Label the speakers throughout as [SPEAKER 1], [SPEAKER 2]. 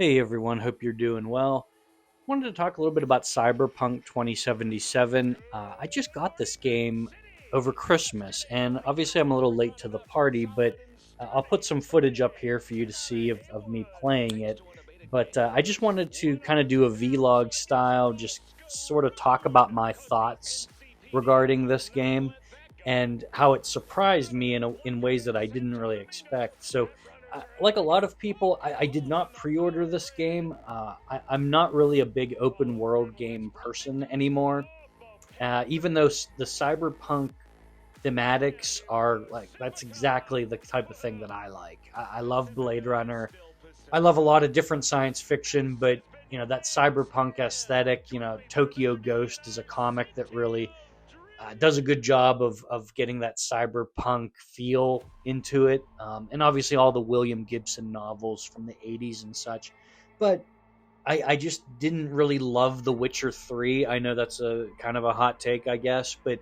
[SPEAKER 1] Hey everyone, hope you're doing well. Wanted to talk a little bit about Cyberpunk 2077. I just got this game over Christmas, and obviously I'm a little late to the party, but I'll put some footage up here for you to see of me playing it. But I just wanted to kind of do a vlog style, just sort of talk about my thoughts regarding this game and how it surprised me in ways that I didn't really expect. So, like a lot of people, I did not pre-order this game. I'm not really a big open world game person anymore. Even though the cyberpunk thematics are like that's exactly the type of thing that I like. I love Blade Runner. I love a lot of different science fiction, but that cyberpunk aesthetic. Tokyo Ghost is a comic that really does a good job of getting that cyberpunk feel into it, and obviously all the William Gibson novels from the '80s and such. But I just didn't really love The Witcher 3. I know that's a kind of a hot take, I guess, but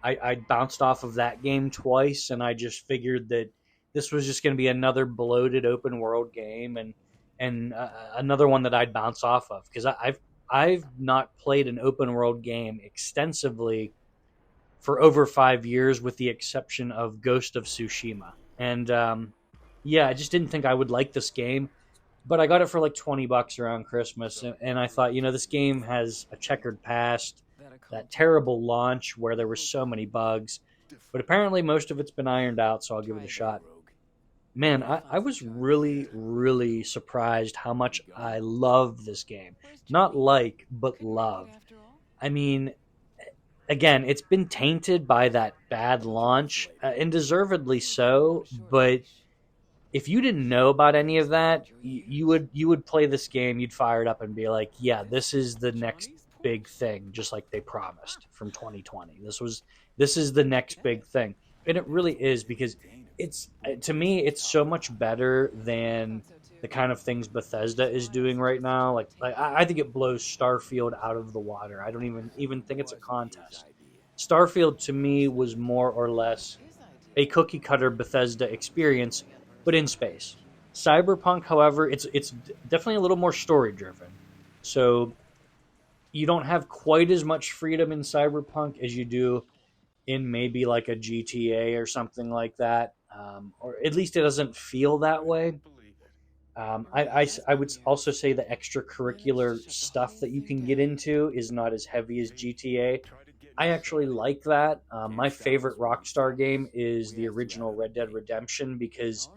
[SPEAKER 1] I bounced off of that game twice, and I just figured that this was just going to be another bloated open world game, and another one that I'd bounce off of because I've not played an open world game extensively for over 5 years, with the exception of Ghost of Tsushima. And yeah, I just didn't think I would like this game, but I got it for like $20 around Christmas, and I thought, this game has a checkered past, that terrible launch where there were so many bugs, but apparently most of it's been ironed out, so I'll give it a shot. Man, I was really, really surprised how much I love this game. Not like, but love. I mean, again, it's been tainted by that bad launch, and deservedly so. But if you didn't know about any of that, you would play this game, you'd fire it up and be like, "Yeah, this is the next big thing," just like they promised from 2020. This is the next big thing, and it really is because it's to me it's so much better than the kind of things Bethesda is doing right now. Like I think it blows Starfield out of the water. I don't even think it's a contest. Starfield to me was more or less a cookie cutter Bethesda experience, but in space. Cyberpunk, however, it's definitely a little more story driven. So you don't have quite as much freedom in Cyberpunk as you do in maybe like a GTA or something like that, or at least it doesn't feel that way. I would also say the extracurricular stuff that you can get into is not as heavy as GTA. I actually like that. My favorite Rockstar game is the original Red Dead Redemption because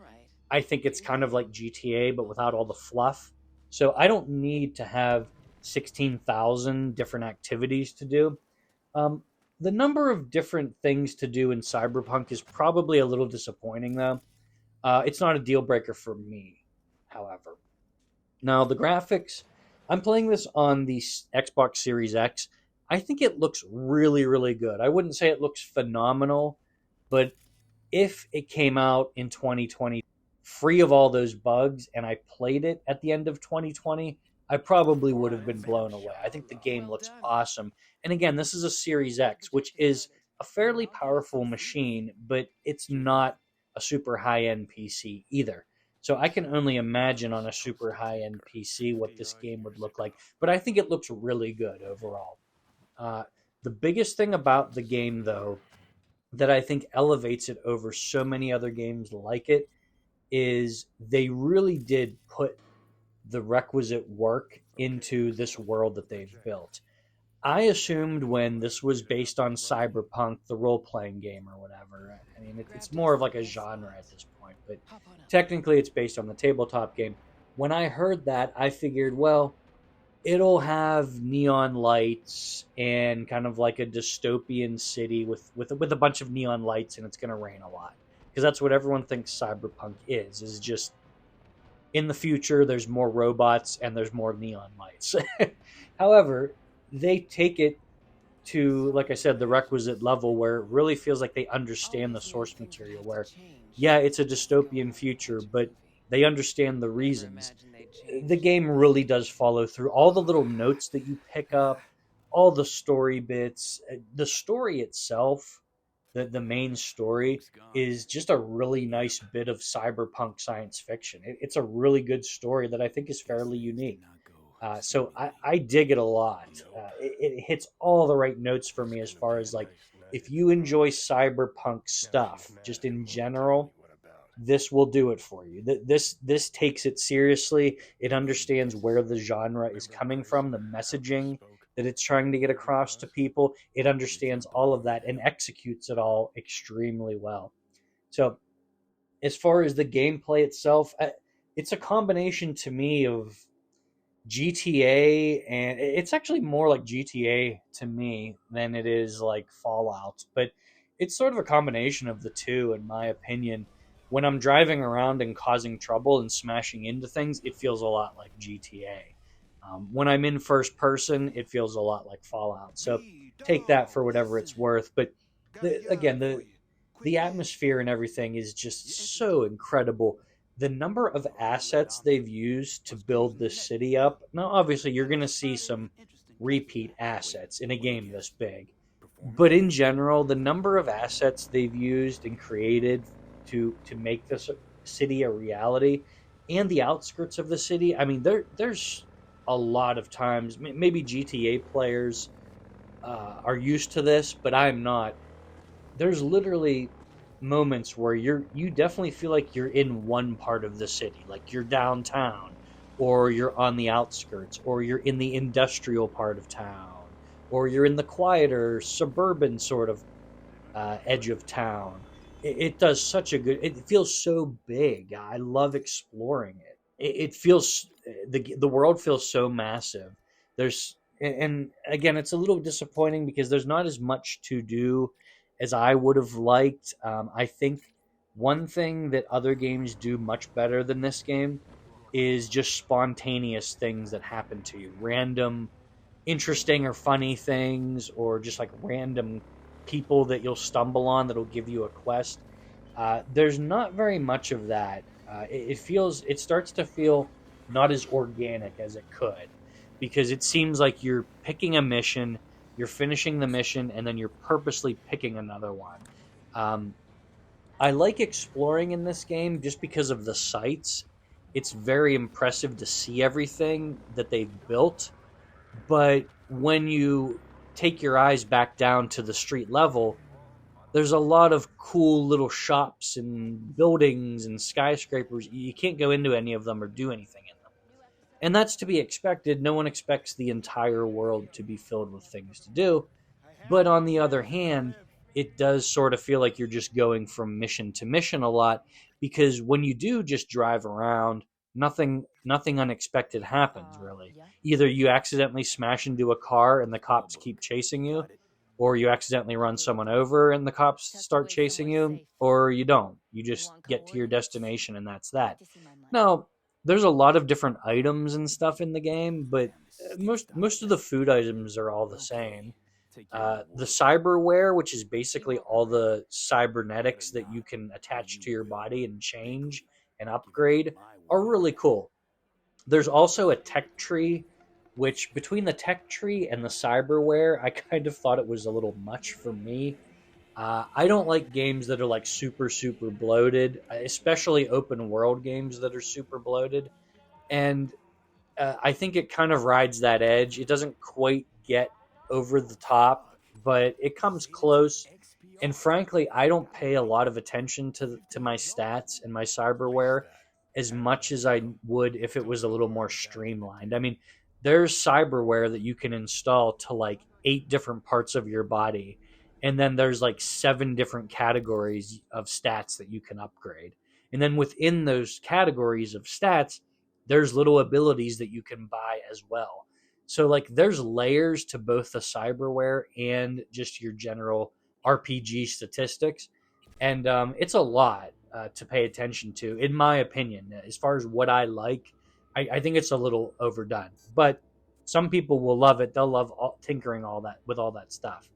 [SPEAKER 1] I think it's kind of like GTA but without all the fluff. So I don't need to have 16,000 different activities to do. Um, the number of different things to do in Cyberpunk is probably a little disappointing, though. It's not a deal breaker for me, however. Now, the graphics, I'm playing this on the Xbox Series X. I think it looks really, really good. I wouldn't say it looks phenomenal, but if it came out in 2020 free of all those bugs and I played it at the end of 2020, I probably would have been blown away. I think the game looks awesome. And again, this is a Series X, which is a fairly powerful machine, but it's not a super high end PC either. So I can only imagine on a super high end PC what this game would look like. But I think it looks really good overall. Uh, the biggest thing about the game, though, that I think elevates it over so many other games like it is they really did put the requisite work into this world that they've built. I assumed when this was based on Cyberpunk, the role playing game or whatever. I mean, it's more of like a genre at this point, but technically it's based on the tabletop game. When I heard that, I figured, well, it'll have neon lights and kind of like a dystopian city with a bunch of neon lights, and it's going to rain a lot because that's what everyone thinks Cyberpunk is just in the future there's more robots and there's more neon lights. However, they take it to, like I said, the requisite level where it really feels like they understand the source material, where yeah, it's a dystopian future, but they understand the reasons. The game really does follow through all the little notes that you pick up, all the story bits. The story itself, the main story is just a really nice bit of cyberpunk science fiction. It's a really good story that I think is fairly unique. So I dig it a lot. It hits all the right notes for me as far as like if you enjoy cyberpunk stuff, just in general, this will do it for you. This takes it seriously. It understands where the genre is coming from, the messaging that it's trying to get across to people. It understands all of that and executes it all extremely well. So, as far as the gameplay itself, it's a combination to me of GTA, and it's actually more like GTA to me than it is like Fallout, but it's sort of a combination of the two, in my opinion. When I'm driving around and causing trouble and smashing into things, it feels a lot like GTA. When I'm in first person, it feels a lot like Fallout. So take that for whatever it's worth. But again, the atmosphere and everything is just so incredible. The number of assets they've used to build this city up. Now, obviously, you're going to see some repeat assets in a game this big, but in general, the number of assets they've used and created to make this city a reality, and the outskirts of the city. I mean, there's a lot of times. Maybe GTA players are used to this, but I'm not. There's literally moments where you definitely feel like you're in one part of the city, like you're downtown, or you're on the outskirts, or you're in the industrial part of town, or you're in the quieter suburban sort of edge of town. It does such a good. It feels so big. I love exploring it. It feels the world feels so massive. There's and again, it's a little disappointing because there's not as much to do as I would have liked. I think one thing that other games do much better than this game is just spontaneous things that happen to you, random interesting or funny things, or just like random people that you'll stumble on that'll give you a quest. There's not very much of that. It starts to feel not as organic as it could, because it seems like you're picking a mission, you're finishing the mission, and then you're purposely picking another one. Um, I like exploring in this game just because of the sights. It's very impressive to see everything that they've built, but when you take your eyes back down to the street level, there's a lot of cool little shops and buildings and skyscrapers. You can't go into any of them or do anything in them. And that's to be expected. No one expects the entire world to be filled with things to do. But on the other hand, it does sort of feel like you're just going from mission to mission a lot, because when you do just drive around, nothing unexpected happens really. Either you accidentally smash into a car and the cops keep chasing you, or you accidentally run someone over and the cops start chasing you, or you don't. You just get to your destination and that's that. Now, there's a lot of different items and stuff in the game, but most of the food items are all the same. The cyberware, which is basically all the cybernetics that you can attach to your body and change and upgrade, are really cool. There's also a tech tree, which between the tech tree and the cyberware, I kind of thought it was a little much for me. I don't like games that are like super bloated, especially open world games that are super bloated. And I think it kind of rides that edge. It doesn't quite get over the top, but it comes close. And frankly, I don't pay a lot of attention to my stats and my cyberware as much as I would if it was a little more streamlined. I mean, there's cyberware that you can install to like 8 different parts of your body, and then there's like 7 different categories of stats that you can upgrade. And then within those categories of stats, there's little abilities that you can buy as well. So like there's layers to both the cyberware and just your general RPG statistics, and it's a lot to pay attention to, in my opinion. As far as what I like, I think it's a little overdone, but some people will love it. They'll love tinkering all that with all that stuff.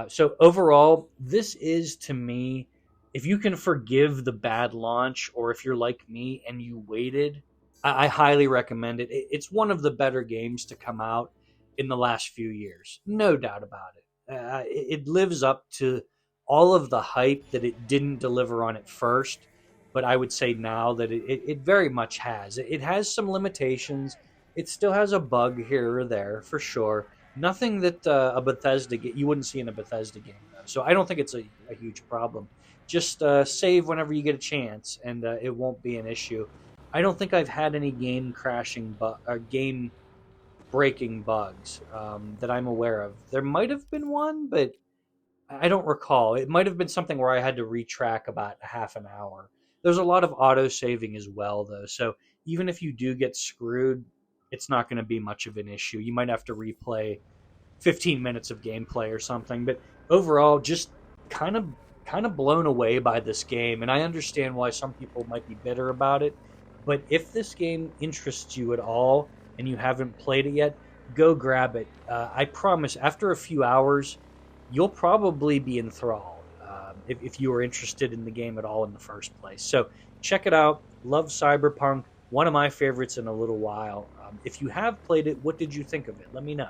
[SPEAKER 1] So overall, this is to me, if you can forgive the bad launch, or if you're like me and you waited, I highly recommend it. It's one of the better games to come out in the last few years, no doubt about it. It lives up to all of the hype that it didn't deliver on at first. But I would say now that it very much has. It has some limitations. It still has a bug here or there for sure. Nothing that a Bethesda you wouldn't see in a Bethesda game though. So I don't think it's a huge problem. Just save whenever you get a chance, and it won't be an issue. I don't think I've had any game breaking bugs that I'm aware of. There might have been one, but I don't recall. It might have been something where I had to retrack about a half an hour. There's a lot of auto saving as well, though. So even if you do get screwed, it's not going to be much of an issue. You might have to replay 15 minutes of gameplay or something. But overall, just kind of kind of blown away by this game, and I understand why some people might be bitter about it. But if this game interests you at all and you haven't played it yet, go grab it. I promise, after a few hours, you'll probably be enthralled if you were interested in the game at all in the first place. So check it out. Love Cyberpunk. One of my favorites in a little while. If you have played it, what did you think of it? Let me know.